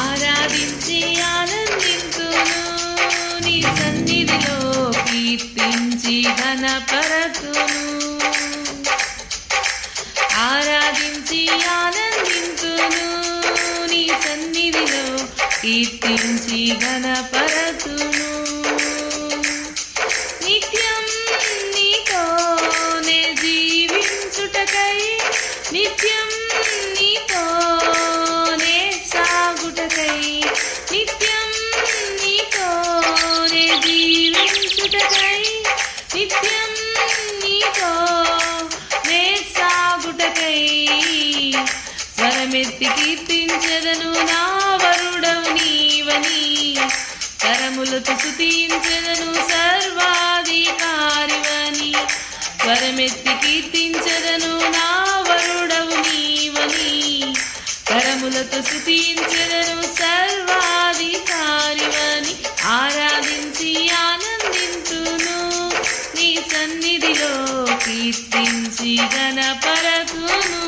ఆరాధించి ఆనందింతును, నీ సన్నిధిలో కీర్తించి ఘనపరతును. ఆరాధించి ఆనందింతును, నీ సన్నిధిలో కీర్తించి ఘనపరతును. నిత్యం నీతోనే జీవించుటకై, నిత్యం నీతోనే సాగుటకై, నిత్యం నీతోనే జీవించుటకై, నిత్యం నీతోనే సాగుటకై. స్వరమెత్తి కీర్తించెదను నా వరుడవు నీవని, స్వరములతో స్తుతించెదను సర్వాధికారివని. స్వరమెత్తి కీర్తించెదను నా వరుడవు నీవని, కరములతో స్తుతించెదను సర్వాధికారివని. ఆరాధించి ఆనందింతును, నీ సన్నిధిలో కీర్తించి ఘనపరతును.